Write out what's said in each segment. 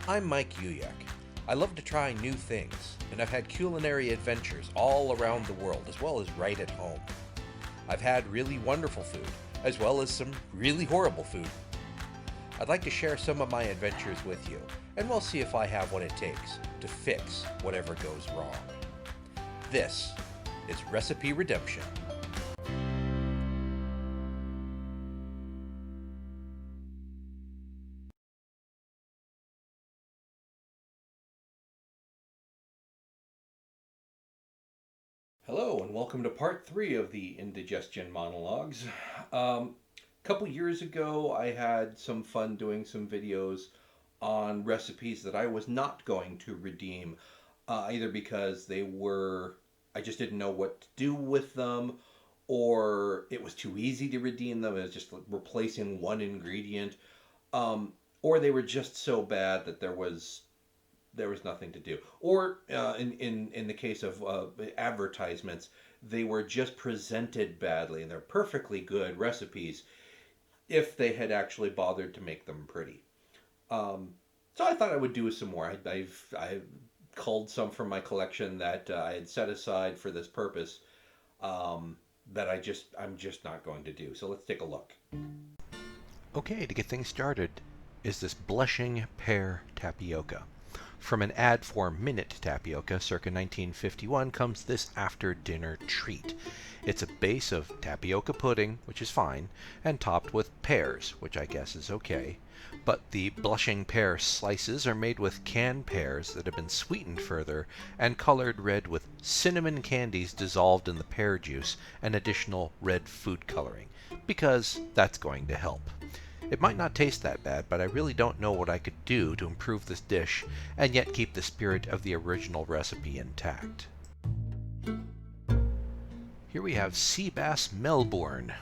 I'm Mike Uyak. I love to try new things, and I've had culinary adventures all around the world, as well as right at home. I've had really wonderful food, as well as some really horrible food. I'd like to share some of my adventures with you, and we'll see if I have what it takes to fix whatever goes wrong. This is Recipe Redemption. Hello, and welcome to part 3 of the Indigestion Monologues. A couple years ago, I had some fun doing some videos on recipes that I was not going to redeem, either because I just didn't know what to do with them, or it was too easy to redeem them. It was just replacing one ingredient, or they were just so bad that there was nothing to do. Or in the case of advertisements, they were just presented badly, and they're perfectly good recipes if they had actually bothered to make them pretty. So I thought I would do some more. I've culled some from my collection that I had set aside for this purpose, that I'm just not going to do. So let's take a look. Okay, to get things started is this blushing pear tapioca. From an ad for Minute Tapioca circa 1951 comes this after-dinner treat. It's a base of tapioca pudding, which is fine, and topped with pears, which I guess is okay. But the blushing pear slices are made with canned pears that have been sweetened further and colored red with cinnamon candies dissolved in the pear juice and additional red food coloring, because that's going to help. It might not taste that bad, but I really don't know what I could do to improve this dish and yet keep the spirit of the original recipe intact. Here we have sea bass Melbourne.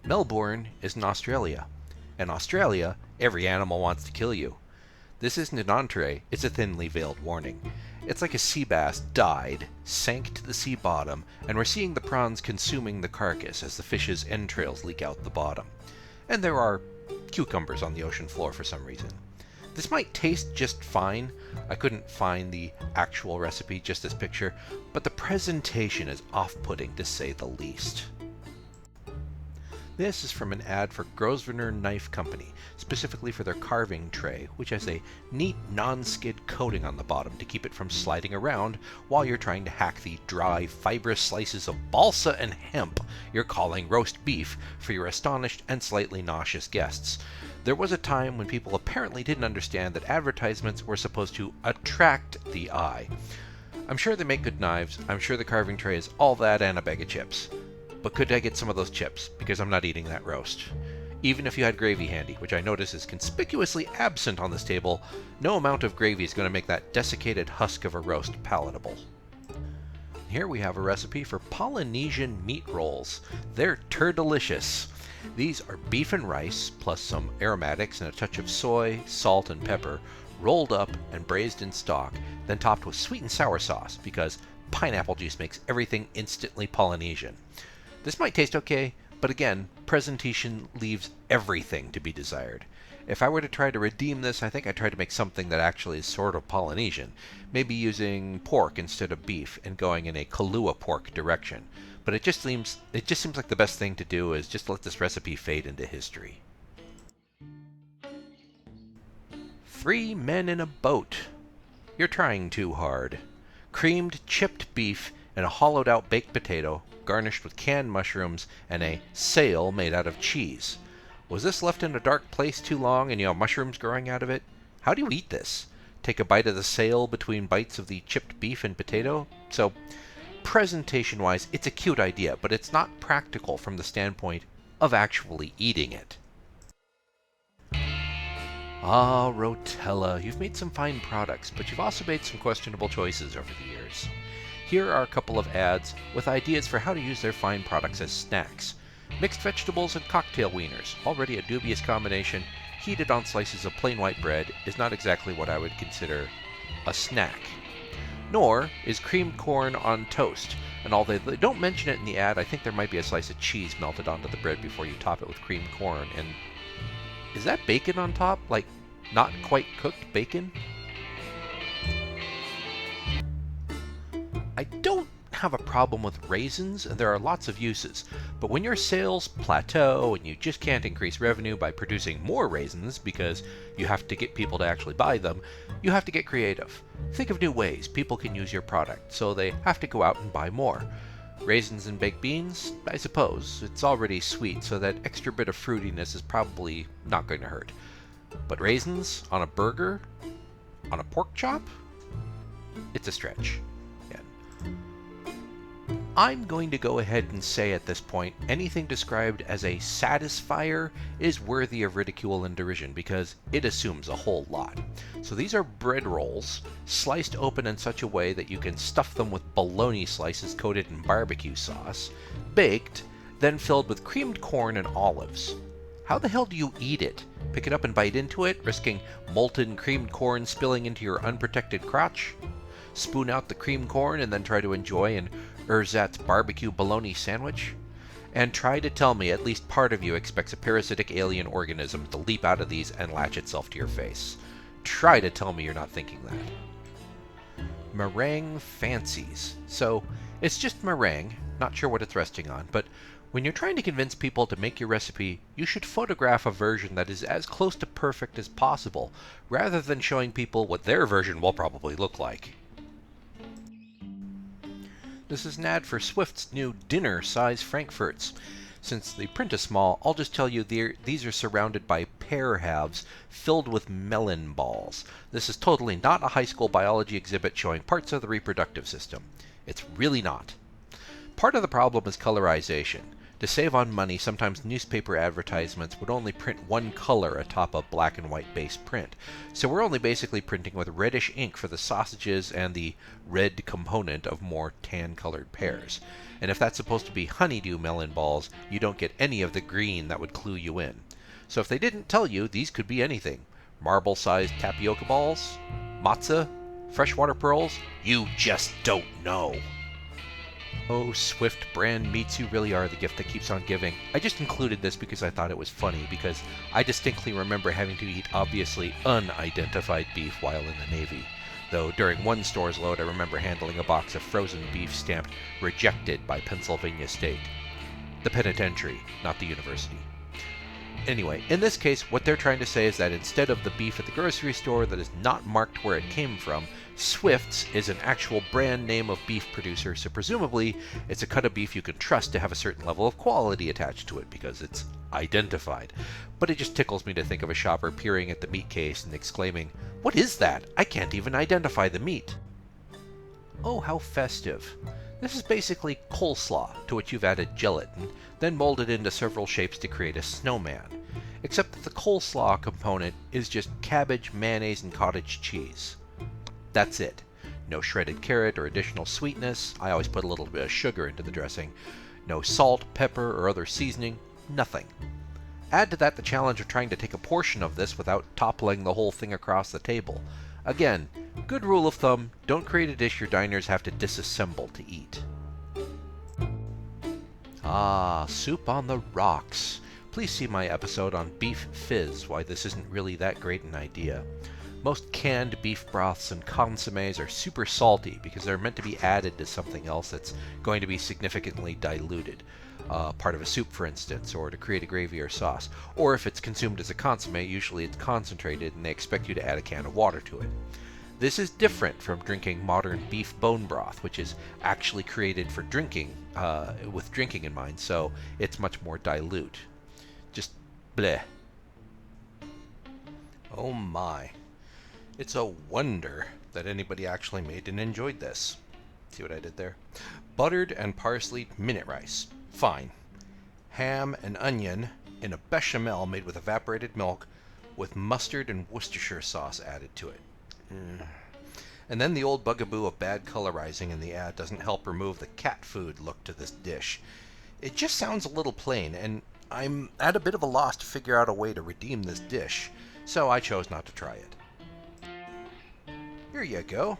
Melbourne is in Australia. In Australia, every animal wants to kill you. This isn't an entree, it's a thinly veiled warning. It's like a sea bass died, sank to the sea bottom, and we're seeing the prawns consuming the carcass as the fish's entrails leak out the bottom. And there are cucumbers on the ocean floor for some reason. This might taste just fine. I couldn't find the actual recipe, just this picture, but the presentation is off-putting to say the least. This is from an ad for Grosvenor Knife Company, specifically for their carving tray, which has a neat non-skid coating on the bottom to keep it from sliding around while you're trying to hack the dry, fibrous slices of balsa and hemp you're calling roast beef for your astonished and slightly nauseous guests. There was a time when people apparently didn't understand that advertisements were supposed to attract the eye. I'm sure they make good knives, I'm sure the carving tray is all that and a bag of chips. But could I get some of those chips? Because I'm not eating that roast. Even if you had gravy handy, which I notice is conspicuously absent on this table, no amount of gravy is going to make that desiccated husk of a roast palatable. Here we have a recipe for Polynesian meat rolls. They're turdelicious. These are beef and rice, plus some aromatics and a touch of soy, salt, and pepper, rolled up and braised in stock, then topped with sweet and sour sauce, because pineapple juice makes everything instantly Polynesian. This might taste okay, but again, presentation leaves everything to be desired. If I were to try to redeem this, I think I'd try to make something that actually is sort of Polynesian, maybe using pork instead of beef and going in a Kahlua pork direction. But it just seems like the best thing to do is just let this recipe fade into history. 3 men in a boat. You're trying too hard. Creamed chipped beef and a hollowed out baked potato, garnished with canned mushrooms and a sail made out of cheese. Was this left in a dark place too long and you have mushrooms growing out of it? How do you eat this? Take a bite of the sail between bites of the chipped beef and potato? So, presentation-wise, it's a cute idea, but it's not practical from the standpoint of actually eating it. Ah, Rotella, you've made some fine products, but you've also made some questionable choices over the years. Here are a couple of ads with ideas for how to use their fine products as snacks. Mixed vegetables and cocktail wieners, already a dubious combination, heated on slices of plain white bread, is not exactly what I would consider a snack. Nor is creamed corn on toast, and although they don't mention it in the ad, I think there might be a slice of cheese melted onto the bread before you top it with creamed corn. And is that bacon on top? Like, not quite cooked bacon? I don't have a problem with raisins, and there are lots of uses, but when your sales plateau and you just can't increase revenue by producing more raisins because you have to get people to actually buy them, you have to get creative. Think of new ways people can use your product, so they have to go out and buy more. Raisins and baked beans? I suppose. It's already sweet, so that extra bit of fruitiness is probably not going to hurt. But raisins on a burger? On a pork chop? It's a stretch. Yeah. I'm going to go ahead and say at this point, anything described as a satisfier is worthy of ridicule and derision because it assumes a whole lot. So these are bread rolls, sliced open in such a way that you can stuff them with bologna slices coated in barbecue sauce, baked, then filled with creamed corn and olives. How the hell do you eat it? Pick it up and bite into it, risking molten creamed corn spilling into your unprotected crotch? Spoon out the creamed corn and then try to enjoy an ersatz barbecue bologna sandwich? And try to tell me at least part of you expects a parasitic alien organism to leap out of these and latch itself to your face. Try to tell me you're not thinking that. Meringue fancies. So, it's just meringue, not sure what it's resting on, but when you're trying to convince people to make your recipe, you should photograph a version that is as close to perfect as possible, rather than showing people what their version will probably look like. This is an ad for Swift's new dinner-size frankfurters. Since the print is small, I'll just tell you these are surrounded by pear halves filled with melon balls. This is totally not a high school biology exhibit showing parts of the reproductive system. It's really not. Part of the problem is colorization. To save on money, sometimes newspaper advertisements would only print one color atop a black and white base print. So we're only basically printing with reddish ink for the sausages and the red component of more tan-colored pears. And if that's supposed to be honeydew melon balls, you don't get any of the green that would clue you in. So if they didn't tell you, these could be anything. Marble-sized tapioca balls? Matzah? Freshwater pearls? You just don't know. Oh, Swift brand meats, you really are the gift that keeps on giving. I just included this because I thought it was funny, because I distinctly remember having to eat obviously unidentified beef while in the Navy. Though during one store's load, I remember handling a box of frozen beef stamped "Rejected" by Pennsylvania State. The penitentiary, not the university. Anyway, in this case, what they're trying to say is that instead of the beef at the grocery store that is not marked where it came from, Swift's is an actual brand name of beef producer, so presumably it's a cut of beef you can trust to have a certain level of quality attached to it because it's identified. But it just tickles me to think of a shopper peering at the meat case and exclaiming, "What is that? I can't even identify the meat." Oh, how festive. This is basically coleslaw, to which you've added gelatin, then molded into several shapes to create a snowman. Except that the coleslaw component is just cabbage, mayonnaise, and cottage cheese. That's it. No shredded carrot or additional sweetness. I always put a little bit of sugar into the dressing. No salt, pepper, or other seasoning. Nothing. Add to that the challenge of trying to take a portion of this without toppling the whole thing across the table. Again, good rule of thumb, don't create a dish your diners have to disassemble to eat. Ah, soup on the rocks. Please see my episode on beef fizz, why this isn't really that great an idea. Most canned beef broths and consommes are super salty because they're meant to be added to something else that's going to be significantly diluted. Part of a soup, for instance, or to create a gravy or sauce. Or if it's consumed as a consomme, usually it's concentrated and they expect you to add a can of water to it. This is different from drinking modern beef bone broth, which is actually created for drinking, with drinking in mind, so it's much more dilute. Just bleh. Oh my. It's a wonder that anybody actually made and enjoyed this. See what I did there? Buttered and parsley minute rice. Fine. Ham and onion in a bechamel made with evaporated milk with mustard and Worcestershire sauce added to it. And then the old bugaboo of bad colorizing in the ad doesn't help remove the cat food look to this dish. It just sounds a little plain, and I'm at a bit of a loss to figure out a way to redeem this dish, so I chose not to try it. Here you go.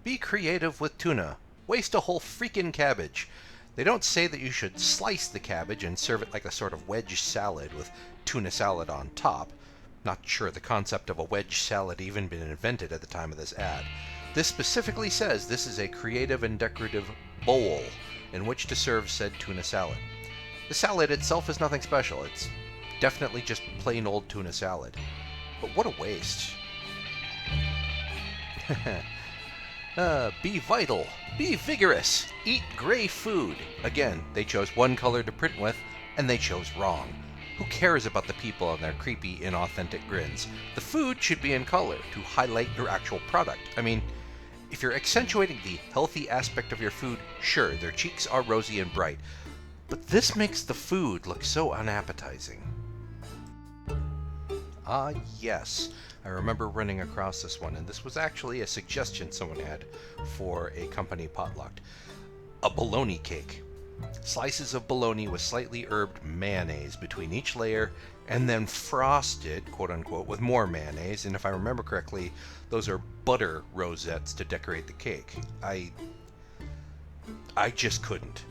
Be creative with tuna. Waste a whole freaking cabbage. They don't say that you should slice the cabbage and serve it like a sort of wedge salad with tuna salad on top. Not sure the concept of a wedge salad even been invented at the time of this ad. This specifically says this is a creative and decorative bowl in which to serve said tuna salad. The salad itself is nothing special. It's definitely just plain old tuna salad. But what a waste. Be vital. Be vigorous. Eat gray food. Again, they chose one color to print with, and they chose wrong. Who cares about the people and their creepy, inauthentic grins? The food should be in color to highlight your actual product. I mean, if you're accentuating the healthy aspect of your food, sure, their cheeks are rosy and bright. But this makes the food look so unappetizing. Ah, yes. I remember running across this one, and this was actually a suggestion someone had for a company potluck. A bologna cake. Slices of bologna with slightly herbed mayonnaise between each layer, and then frosted, quote unquote, with more mayonnaise, and if I remember correctly, those are butter rosettes to decorate the cake. I just couldn't.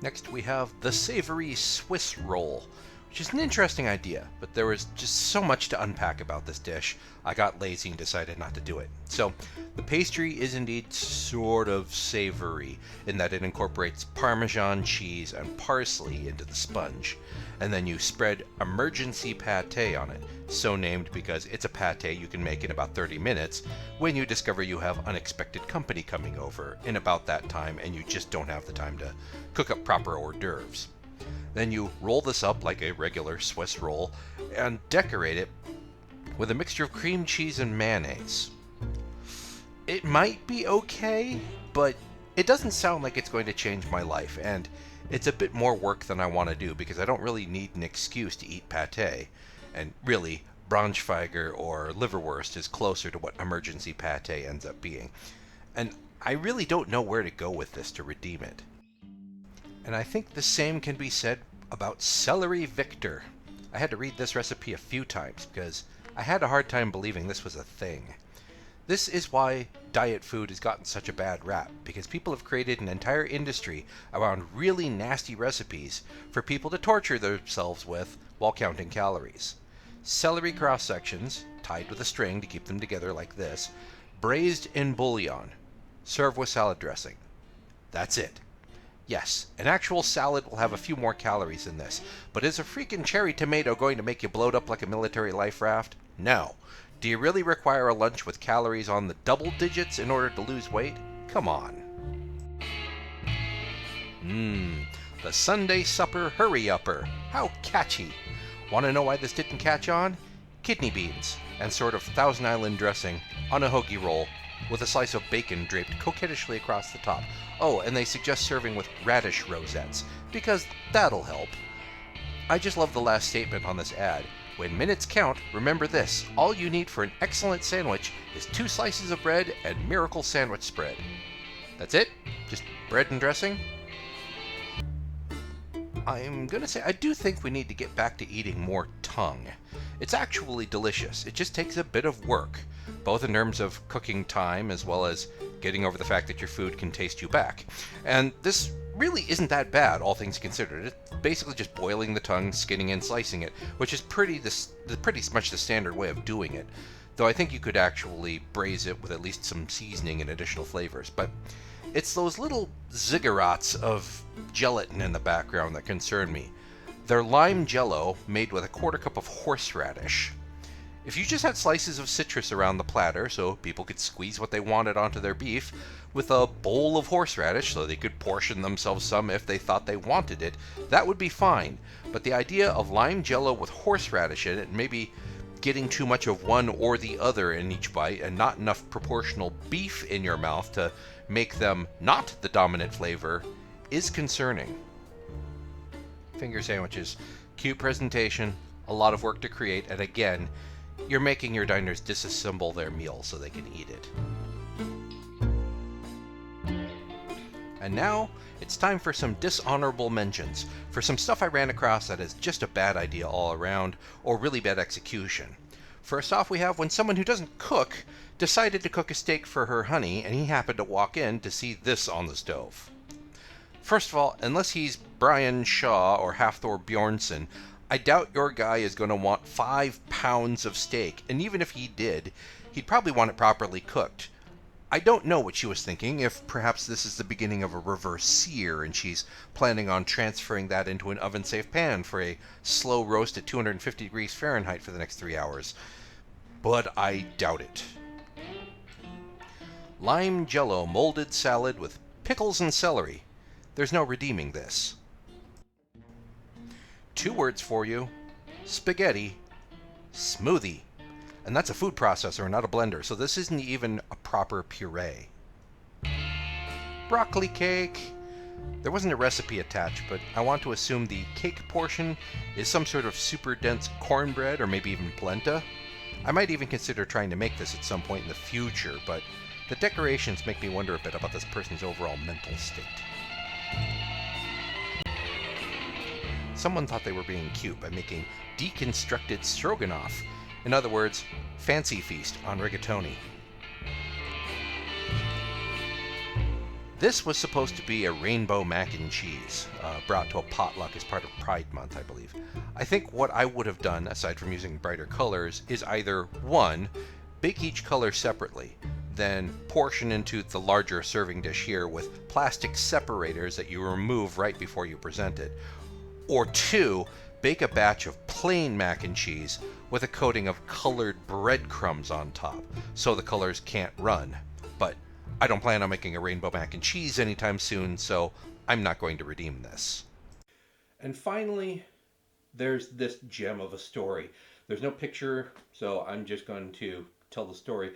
Next we have the savory Swiss roll, which is an interesting idea, but there was just so much to unpack about this dish, I got lazy and decided not to do it. So, the pastry is indeed sort of savory, in that it incorporates Parmesan cheese and parsley into the sponge, and then you spread emergency pate on it, so named because it's a pate you can make in about 30 minutes when you discover you have unexpected company coming over in about that time and you just don't have the time to cook up proper hors d'oeuvres. Then you roll this up like a regular Swiss roll and decorate it with a mixture of cream cheese and mayonnaise. It might be okay, but it doesn't sound like it's going to change my life, and it's a bit more work than I want to do because I don't really need an excuse to eat pate, and really, Braunschweiger or liverwurst is closer to what emergency pate ends up being. And I really don't know where to go with this to redeem it. And I think the same can be said about celery Victor. I had to read this recipe a few times because I had a hard time believing this was a thing. This is why diet food has gotten such a bad rap, because people have created an entire industry around really nasty recipes for people to torture themselves with while counting calories. Celery cross sections, tied with a string to keep them together like this, braised in bouillon. Serve with salad dressing. That's it. Yes, an actual salad will have a few more calories than this, but is a freaking cherry tomato going to make you bloat up like a military life raft? No. Do you really require a lunch with calories on the double digits in order to lose weight? Come on. The Sunday supper hurry-upper. How catchy. Want to know why this didn't catch on? Kidney beans and sort of Thousand Island dressing on a hoagie roll with a slice of bacon draped coquettishly across the top. Oh, and they suggest serving with radish rosettes, because that'll help. I just love the last statement on this ad. When minutes count, remember this. All you need for an excellent sandwich is 2 slices of bread and miracle sandwich spread. That's it? Just bread and dressing? I'm gonna say I do think we need to get back to eating more tongue. It's actually delicious. It just takes a bit of work, both in terms of cooking time as well as getting over the fact that your food can taste you back. And this really isn't that bad, all things considered. It's basically just boiling the tongue, skinning and slicing it, which is pretty much the standard way of doing it. Though I think you could actually braise it with at least some seasoning and additional flavors. But it's those little ziggurats of gelatin in the background that concern me. They're lime jello made with a 1/4 cup of horseradish. If you just had slices of citrus around the platter so people could squeeze what they wanted onto their beef, with a bowl of horseradish so they could portion themselves some if they thought they wanted it, that would be fine. But the idea of lime jello with horseradish in it, and maybe getting too much of one or the other in each bite and not enough proportional beef in your mouth to make them not the dominant flavor, is concerning. Finger sandwiches, cute presentation, a lot of work to create, and again, you're making your diners disassemble their meal so they can eat it. And now, it's time for some dishonorable mentions, for some stuff I ran across that is just a bad idea all around, or really bad execution. First off, we have when someone who doesn't cook decided to cook a steak for her honey, and he happened to walk in to see this on the stove. First of all, unless he's Brian Shaw or Hafthor Bjornsson, I doubt your guy is going to want 5 pounds of steak, and even if he did, he'd probably want it properly cooked. I don't know what she was thinking, if perhaps this is the beginning of a reverse sear and she's planning on transferring that into an oven-safe pan for a slow roast at 250 degrees Fahrenheit for the next 3 hours. But I doubt it. Lime jello molded salad with pickles and celery. There's no redeeming this. 2 words for you: spaghetti, smoothie. And that's a food processor, not a blender, so this isn't even a proper puree. Broccoli cake. There wasn't a recipe attached, but I want to assume the cake portion is some sort of super dense cornbread or maybe even polenta. I might even consider trying to make this at some point in the future, but the decorations make me wonder a bit about this person's overall mental state. Someone thought they were being cute by making deconstructed stroganoff. In other words, fancy feast on rigatoni. This was supposed to be a rainbow mac and cheese, brought to a potluck as part of Pride Month, I believe. I think what I would have done, aside from using brighter colors, is either 1, bake each color separately, then portion into the larger serving dish here with plastic separators that you remove right before you present it, or 2, bake a batch of plain mac and cheese with a coating of colored breadcrumbs on top, so the colors can't run. But I don't plan on making a rainbow mac and cheese anytime soon, so I'm not going to redeem this. And finally, there's this gem of a story. There's no picture, so I'm just going to tell the story.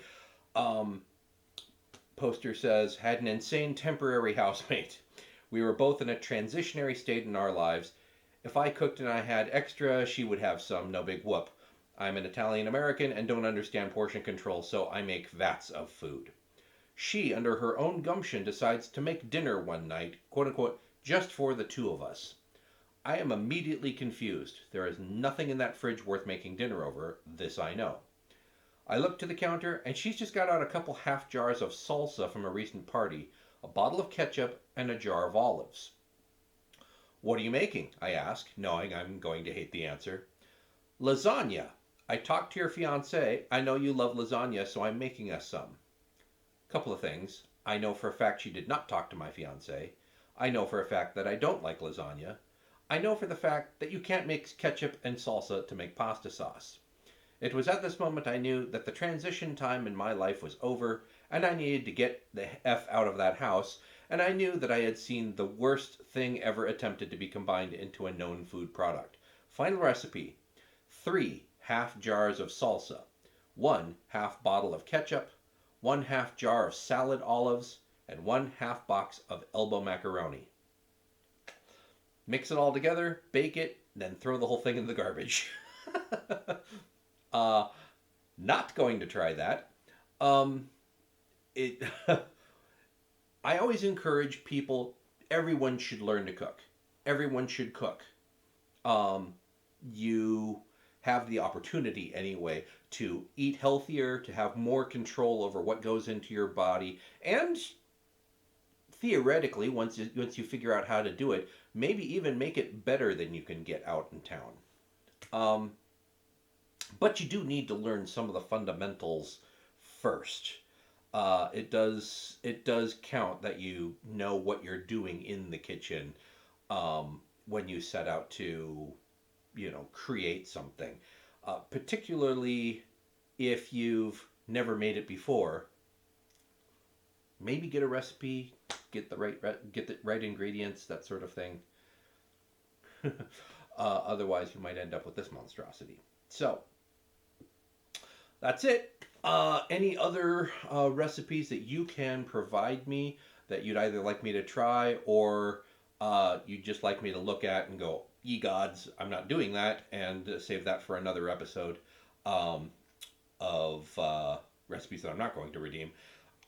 Um, Poster says, had an insane temporary housemate. We were both in a transitionary state in our lives. If I cooked and I had extra, she would have some, no big whoop. I'm an Italian American and don't understand portion control, so I make vats of food. She, under her own gumption, decides to make dinner one night, quote unquote, just for the 2 of us. I am immediately confused. There is nothing in that fridge worth making dinner over, this I know. I look to the counter, and she's just got out a couple half jars of salsa from a recent party, a bottle of ketchup, and a jar of olives. What are you making? I ask, knowing I'm going to hate the answer. Lasagna. I talked to your fiancé. I know you love lasagna, so I'm making us some. Couple of things. I know for a fact she did not talk to my fiancé. I know for a fact that I don't like lasagna. I know for the fact that you can't mix ketchup and salsa to make pasta sauce. It was at this moment I knew that the transition time in my life was over, and I needed to get the F out of that house, and I knew that I had seen the worst thing ever attempted to be combined into a known food product. Final recipe: 3 half jars of salsa, 1 half bottle of ketchup, 1 half jar of salad olives, and 1 half box of elbow macaroni. Mix it all together, bake it, then throw the whole thing in the garbage. uh, Not going to try that. It. I always encourage people. Everyone should learn to cook. Everyone should cook. You have the opportunity anyway to eat healthier, to have more control over what goes into your body, and theoretically, once you figure out how to do it, maybe even make it better than you can get out in town. Um, but you do need to learn some of the fundamentals first. It does count that you know what you're doing in the kitchen when you set out to create something. Particularly if you've never made it before, maybe get a recipe, get the right ingredients, that sort of thing. Otherwise, you might end up with this monstrosity. So that's it. Any other recipes that you can provide me that you'd either like me to try or you'd just like me to look at and go, ye gods, I'm not doing that, and save that for another episode of recipes that I'm not going to redeem.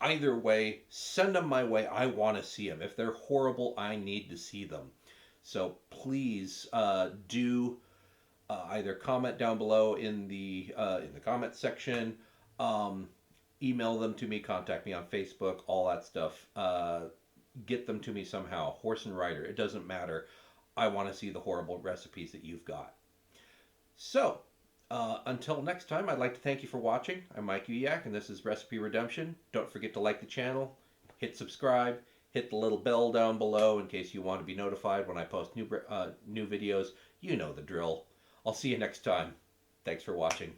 Either way, send them my way. I want to see them. If they're horrible, I need to see them. So please do either comment down below in the comment section, email them to me, contact me on Facebook, all that stuff. Get them to me somehow. Horse and rider, it doesn't matter. I want to see the horrible recipes that you've got. So, until next time, I'd like to thank you for watching. I'm Mike Uyak, and this is Recipe Redemption. Don't forget to like the channel, hit subscribe, hit the little bell down below in case you want to be notified when I post new videos. You know the drill. I'll see you next time. Thanks for watching.